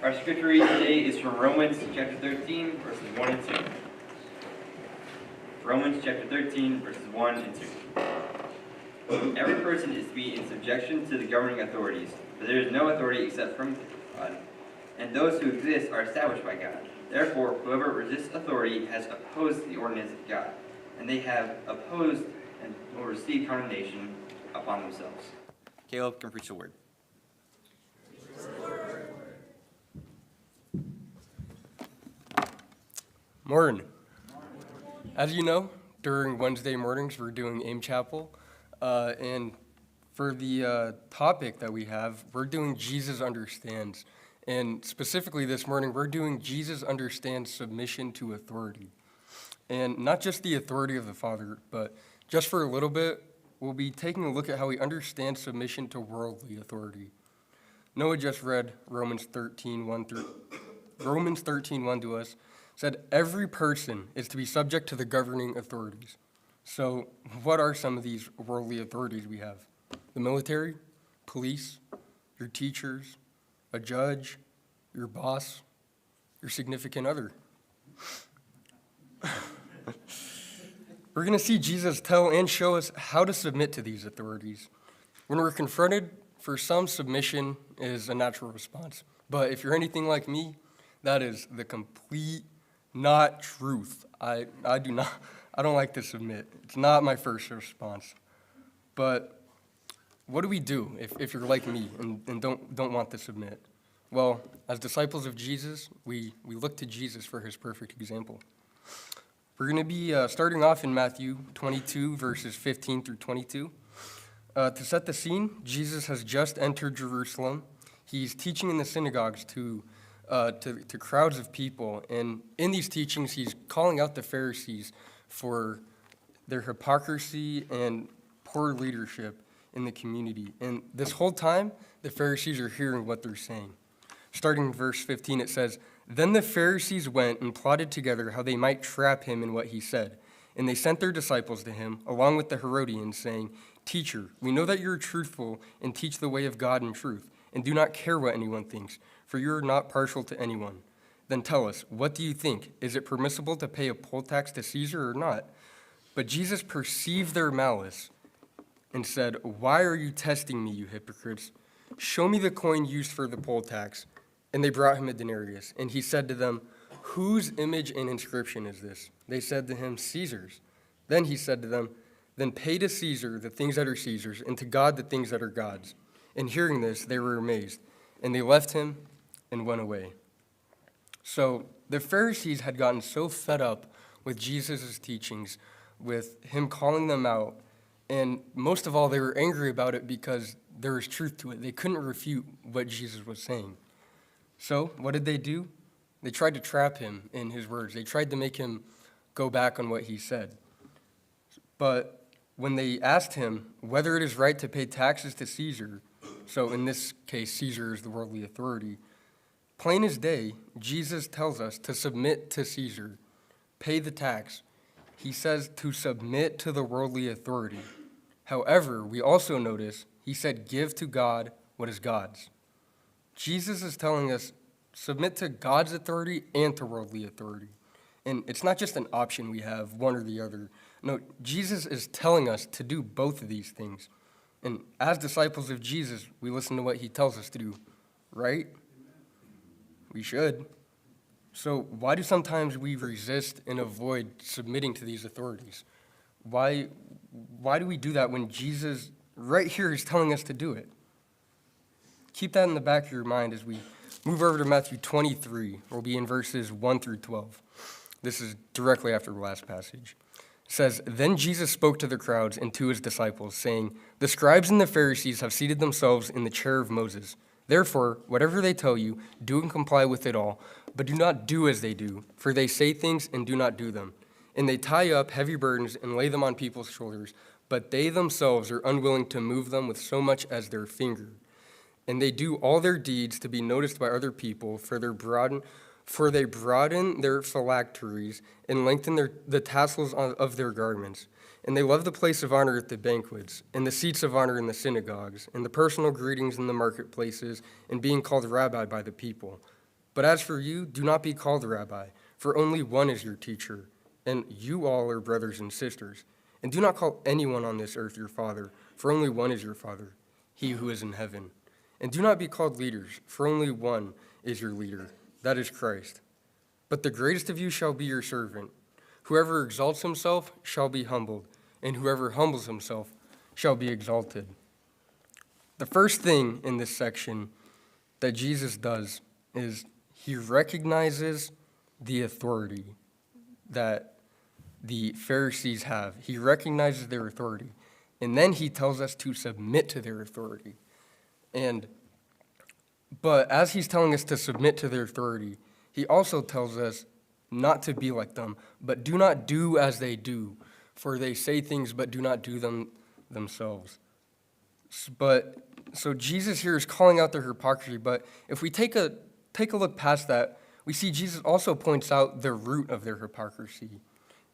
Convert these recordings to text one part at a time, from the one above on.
Our scripture reading today is from Romans chapter 13, verses 1 and 2. Romans chapter 13, verses 1 and 2. Every person is to be in subjection to the governing authorities, for there is no authority except from God, and those who exist are established by God. Therefore, whoever resists authority has opposed the ordinance of God, and they have opposed and will receive condemnation upon themselves. Caleb can preach the word. Morning. As you know, during Wednesday mornings, we're doing AIM Chapel. And for the topic that we have, we're doing Jesus Understands. And specifically this morning, we're doing Jesus Understands Submission to Authority. And not just the authority of the Father, but just for a little bit, we'll be taking a look at how we understand submission to worldly authority. Noah just read Romans 13:1 to us. Said every person is to be subject to the governing authorities. So what are some of these worldly authorities we have? The military, police, your teachers, a judge, your boss, your significant other. We're going to see Jesus tell and show us how to submit to these authorities. When we're confronted, for some, submission is a natural response. But if you're anything like me, that is the complete not truth. I don't like to submit. It's not my first response. But what do we do if you're like me and don't want to submit? Well, as disciples of Jesus, we look to Jesus for his perfect example. We're going to be starting off in Matthew 22, verses 15 through 22. To set the scene, Jesus has just entered Jerusalem. He's teaching in the synagogues to crowds of people. And in these teachings, he's calling out the Pharisees for their hypocrisy and poor leadership in the community. And this whole time, the Pharisees are hearing what they're saying. Starting in verse 15, it says, "Then the Pharisees went and plotted together how they might trap him in what he said. And they sent their disciples to him, along with the Herodians, saying, 'Teacher, we know that you are truthful and teach the way of God in truth, and do not care what anyone thinks, for you are not partial to anyone. Then tell us, what do you think? Is it permissible to pay a poll tax to Caesar or not?' But Jesus perceived their malice and said, 'Why are you testing me, you hypocrites? Show me the coin used for the poll tax.' And they brought him a denarius. And he said to them, 'Whose image and inscription is this?' They said to him, 'Caesar's.' Then he said to them, 'Then pay to Caesar the things that are Caesar's, and to God the things that are God's.' And hearing this, they were amazed. And they left him and went away." So the Pharisees had gotten so fed up with Jesus' teachings, with him calling them out, and most of all, they were angry about it because there was truth to it. They couldn't refute what Jesus was saying. So what did they do? They tried to trap him in his words. They tried to make him go back on what he said. But when they asked him whether it is right to pay taxes to Caesar, so in this case, Caesar is the worldly authority, plain as day, Jesus tells us to submit to Caesar, pay the tax. He says to submit to the worldly authority. However, we also notice he said, give to God what is God's. Jesus is telling us, submit to God's authority and to worldly authority. And it's not just an option we have, one or the other. No, Jesus is telling us to do both of these things. And as disciples of Jesus, we listen to what he tells us to do, right? We should. So why do sometimes we resist and avoid submitting to these authorities? Why do we do that when Jesus right here is telling us to do it? Keep that in the back of your mind as we move over to Matthew 23. We'll be in verses 1 through 12. This is directly after the last passage. It says, "Then Jesus spoke to the crowds and to his disciples, saying, 'The scribes and the Pharisees have seated themselves in the chair of Moses. Therefore, whatever they tell you, do and comply with it all, but do not do as they do, for they say things and do not do them. And they tie up heavy burdens and lay them on people's shoulders, but they themselves are unwilling to move them with so much as their finger. And they do all their deeds to be noticed by other people, for they broaden their phylacteries and lengthen the tassels of their garments. And they love the place of honor at the banquets, and the seats of honor in the synagogues, and the personal greetings in the marketplaces, and being called rabbi by the people. But as for you, do not be called rabbi, for only one is your teacher, and you all are brothers and sisters. And do not call anyone on this earth your father, for only one is your Father, he who is in heaven. And do not be called leaders, for only one is your leader, that is Christ. But the greatest of you shall be your servant. Whoever exalts himself shall be humbled, and whoever humbles himself shall be exalted. The first thing in this section that Jesus does is he recognizes the authority that the Pharisees have. He recognizes their authority, and then he tells us to submit to their authority. But as he's telling us to submit to their authority, he also tells us not to be like them, but do not do as they do, for they say things but do not do them themselves. So Jesus here is calling out their hypocrisy, but if we take a look past that, we see Jesus also points out the root of their hypocrisy.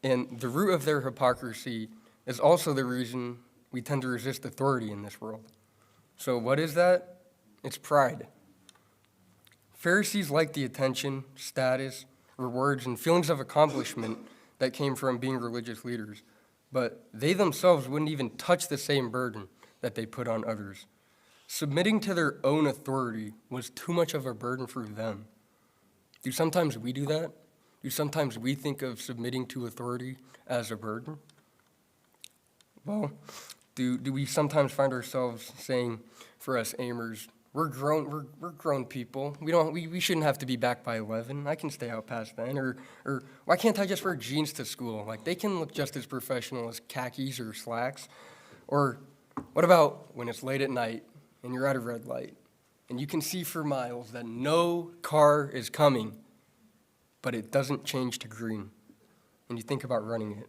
And the root of their hypocrisy is also the reason we tend to resist authority in this world. So what is that? It's pride. Pharisees liked the attention, status, rewards, and feelings of accomplishment that came from being religious leaders, but they themselves wouldn't even touch the same burden that they put on others. Submitting to their own authority was too much of a burden for them. Do sometimes we do that? Do sometimes we think of submitting to authority as a burden? Well, do we sometimes find ourselves saying, for us Amers, we're grown people. We shouldn't have to be back by 11. I can stay out past then. Or why can't I just wear jeans to school? Like, they can look just as professional as khakis or slacks. Or what about when it's late at night and you're at a red light and you can see for miles that no car is coming, but it doesn't change to green, and you think about running it?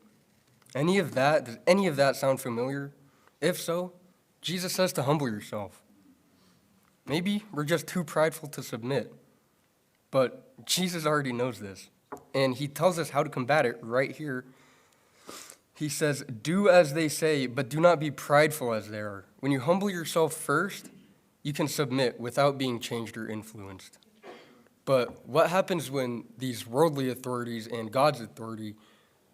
Does any of that sound familiar? If so, Jesus says to humble yourself. Maybe we're just too prideful to submit, but Jesus already knows this, and he tells us how to combat it right here. He says, do as they say, but do not be prideful as they are. When you humble yourself first, you can submit without being changed or influenced. But what happens when these worldly authorities and God's authority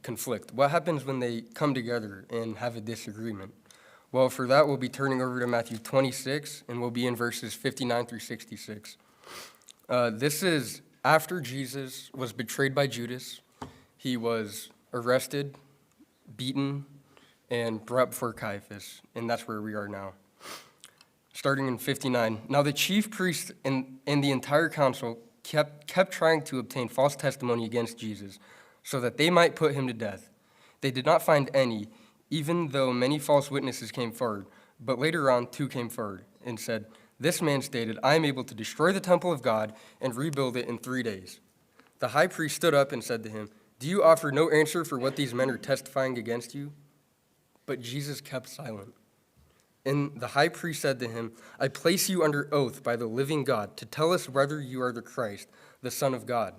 conflict? What happens when they come together and have a disagreement? Well, for that, we'll be turning over to Matthew 26, and we'll be in verses 59 through 66. This is after Jesus was betrayed by Judas. He was arrested, beaten, and brought before Caiaphas, and that's where we are now. Starting in 59. Now the chief priests and the entire council kept trying to obtain false testimony against Jesus so that they might put him to death. They did not find any, even though many false witnesses came forward. But later on, 2 came forward and said, "This man stated, 'I am able to destroy the temple of God and rebuild it in 3 days.' The high priest stood up and said to him, 'Do you offer no answer for what these men are testifying against you?' But Jesus kept silent. And the high priest said to him, 'I place you under oath by the living God to tell us whether you are the Christ, the Son of God.'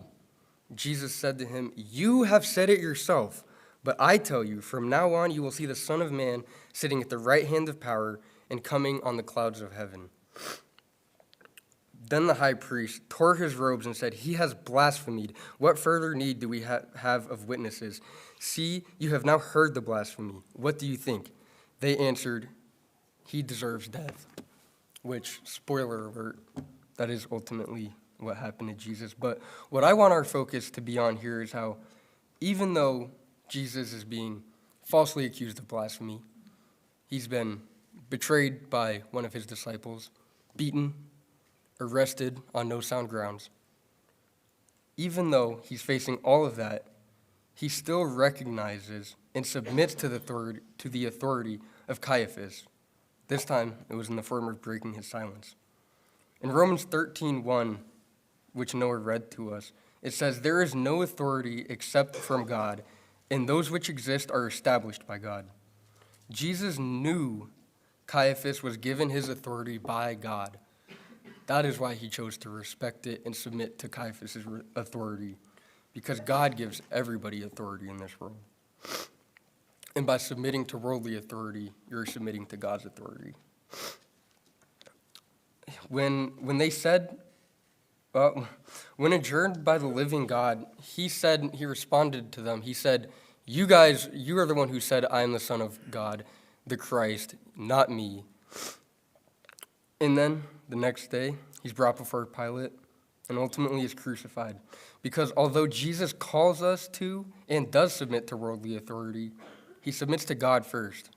Jesus said to him, 'You have said it yourself, but I tell you, from now on you will see the Son of Man sitting at the right hand of power and coming on the clouds of heaven.' Then the high priest tore his robes and said, 'He has blasphemed. What further need do we have of witnesses? See, you have now heard the blasphemy. What do you think?' They answered, 'He deserves death,' which, spoiler alert, that is ultimately what happened to Jesus. But what I want our focus to be on here is how, even though Jesus is being falsely accused of blasphemy, he's been betrayed by one of his disciples, beaten, arrested on no sound grounds. Even though he's facing all of that, he still recognizes and submits to the authority of Caiaphas. This time, it was in the form of breaking his silence. In Romans 13:1, which Noah read to us, it says, "There is no authority except from God, and those which exist are established by God." Jesus knew Caiaphas was given his authority by God. That is why he chose to respect it and submit to Caiaphas' authority, because God gives everybody authority in this world. And by submitting to worldly authority, you're submitting to God's authority. When they said When adjured by the living God, he responded to them. He said, you are the one who said, I am the Son of God, the Christ, not me. And then the next day, he's brought before Pilate and ultimately is crucified. Because although Jesus calls us to and does submit to worldly authority, he submits to God first,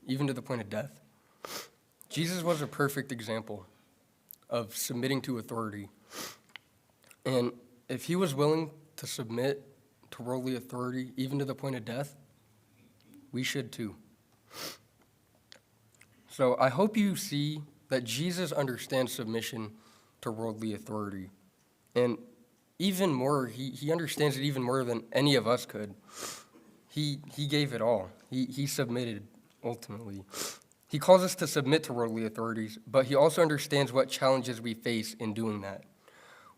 even to the point of death. Jesus was a perfect example of submitting to authority. And if he was willing to submit to worldly authority, even to the point of death, we should too. So I hope you see that Jesus understands submission to worldly authority. And even more, he understands it even more than any of us could. He gave it all. He submitted, ultimately. He calls us to submit to worldly authorities, but he also understands what challenges we face in doing that.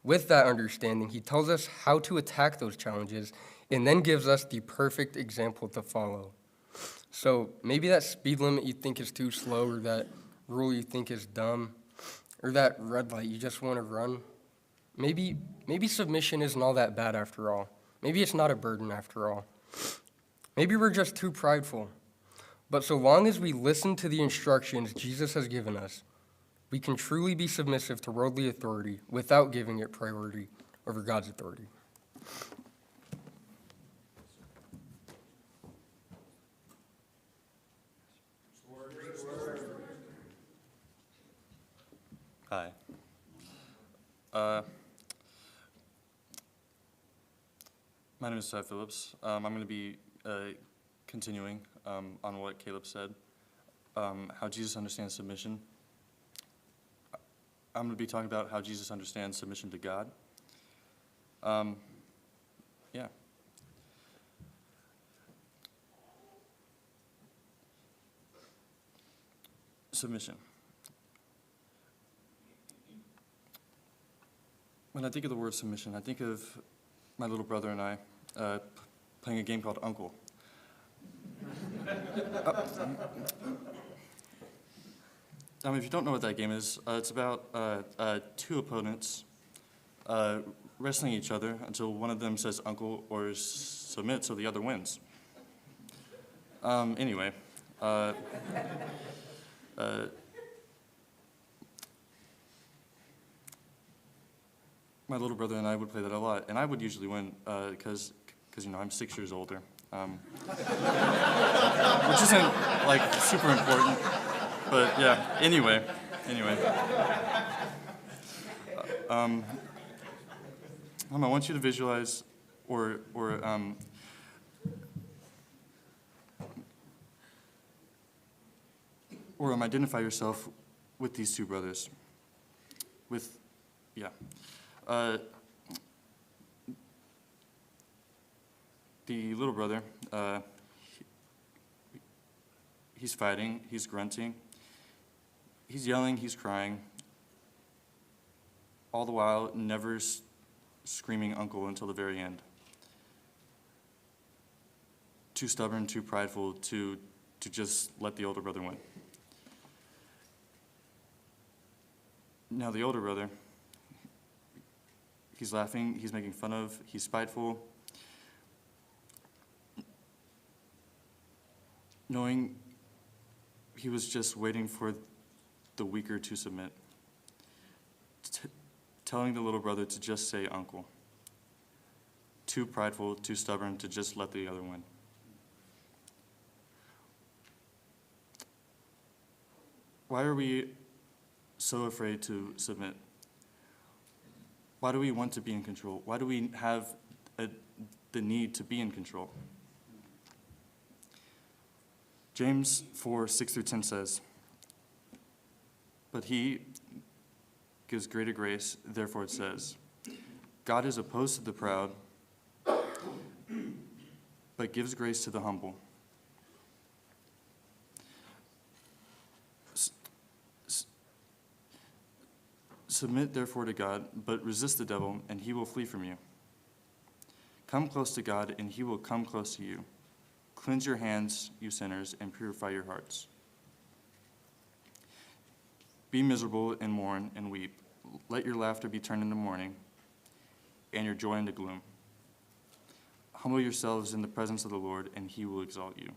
With that understanding, he tells us how to attack those challenges and then gives us the perfect example to follow. So maybe that speed limit you think is too slow, or that rule you think is dumb, or that red light you just want to run. Maybe submission isn't all that bad after all. Maybe it's not a burden after all. Maybe we're just too prideful. But so long as we listen to the instructions Jesus has given us, we can truly be submissive to worldly authority without giving it priority over God's authority. Hi. My name is Ty Phillips. I'm going to be continuing on what Caleb said, how Jesus understands submission. I'm going to be talking about how Jesus understands submission to God. Yeah. Submission. When I think of the word submission, I think of my little brother and I playing a game called Uncle. If you don't know what that game is, it's about two opponents wrestling each other until one of them says uncle or submit, so the other wins. Anyway, my little brother and I would play that a lot, and I would usually win because I'm 6 years older, which isn't like super important. But yeah, anyway. I want you to visualize or identify yourself with these two brothers. The little brother, he's fighting, he's grunting, he's yelling, he's crying, all the while never screaming uncle until the very end. Too stubborn, too prideful to just let the older brother win. Now the older brother, he's laughing, he's making fun of, he's spiteful, knowing he was just waiting for the weaker to submit, telling the little brother to just say uncle, too prideful, too stubborn to just let the other win. Why are we so afraid to submit? Why do we want to be in control? Why do we have the need to be in control? James 4:6-10 says, "But he gives greater grace, therefore it says, God is opposed to the proud, but gives grace to the humble." Submit therefore to God, but resist the devil, and he will flee from you. Come close to God, and he will come close to you. Cleanse your hands, you sinners, and purify your hearts. Be miserable and mourn and weep. let your laughter be turned into mourning, and your joy into gloom. Humble yourselves in the presence of the Lord, and he will exalt you.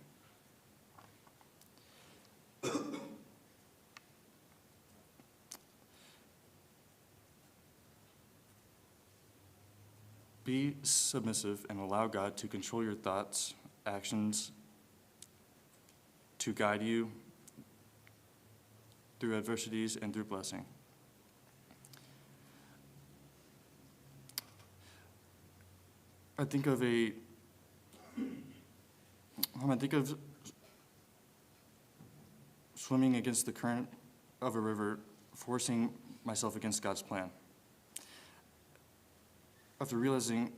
Be submissive and allow God to control your thoughts, actions, to guide you through adversities and through blessing. I think of swimming against the current of a river, forcing myself against God's plan. After realizing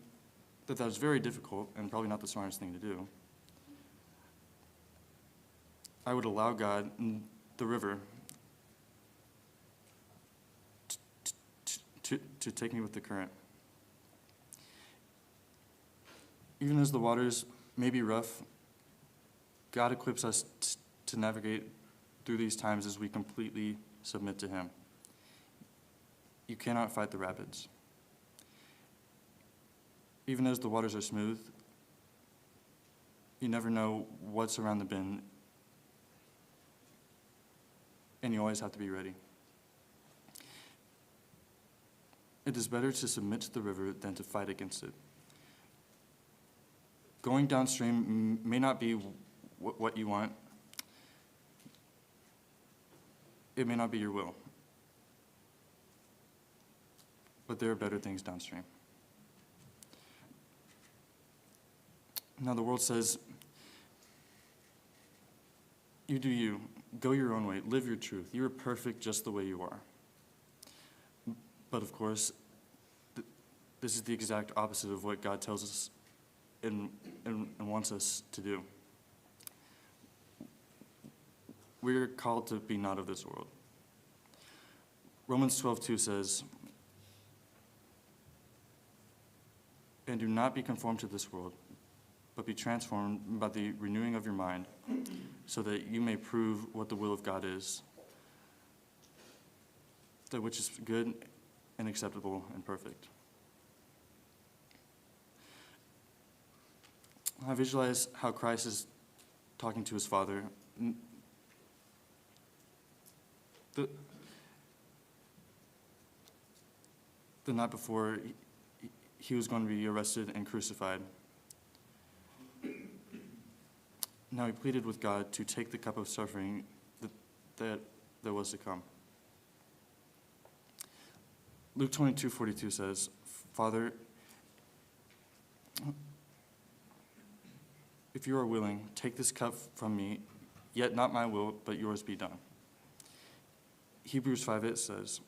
that that was very difficult and probably not the smartest thing to do, I would allow God, the river, to take me with the current. Even as the waters may be rough, God equips us to navigate through these times as we completely submit to him. You cannot fight the rapids. Even as the waters are smooth, you never know what's around the bend, and you always have to be ready. It is better to submit to the river than to fight against it. Going downstream may not be what you want. It may not be your will. But there are better things downstream. Now the world says, you do you, go your own way, live your truth. You are perfect just the way you are. But of course, this is the exact opposite of what God tells us and wants us to do. We are called to be not of this world. Romans 12:2 says, and do not be conformed to this world, but be transformed by the renewing of your mind, so that you may prove what the will of God is, that which is good and acceptable and perfect. I visualize how Christ is talking to his Father. The night before he was going to be arrested and crucified. Now he pleaded with God to take the cup of suffering that was to come. Luke 22:42 says, Father, if you are willing, take this cup from me, yet not my will, but yours be done. Hebrews 5:8 says,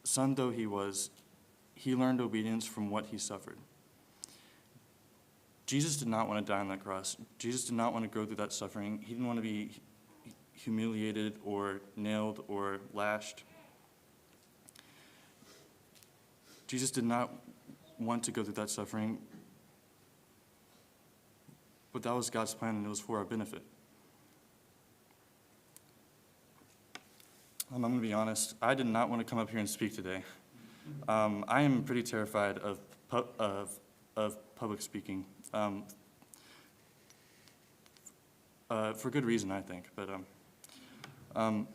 son though he was, he learned obedience from what he suffered. Jesus did not want to die on that cross. Jesus did not want to go through that suffering. He didn't want to be humiliated or nailed or lashed. Jesus did not want to go through that suffering, but that was God's plan, and it was for our benefit. I'm going to be honest. I did not want to come up here and speak today. I am pretty terrified of public speaking, for good reason, I think. But I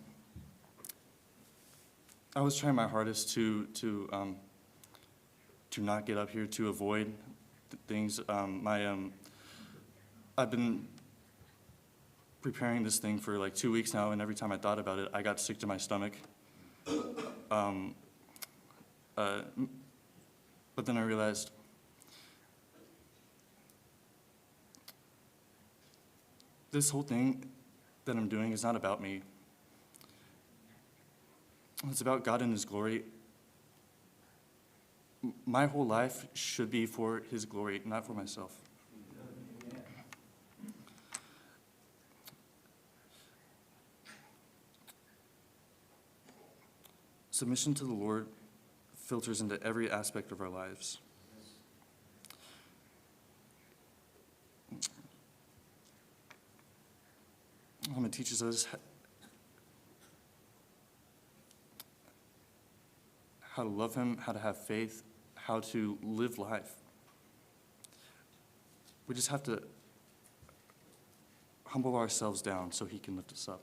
was trying my hardest to not get up here, to avoid things. I've been preparing this thing for like 2 weeks now, and every time I thought about it, I got sick to my stomach. But then I realized this whole thing that I'm doing is not about me. It's about God and his glory. My whole life should be for his glory, not for myself. Submission to the Lord filters into every aspect of our lives. It teaches us how to love him, how to have faith, how to live life. We just have to humble ourselves down so he can lift us up.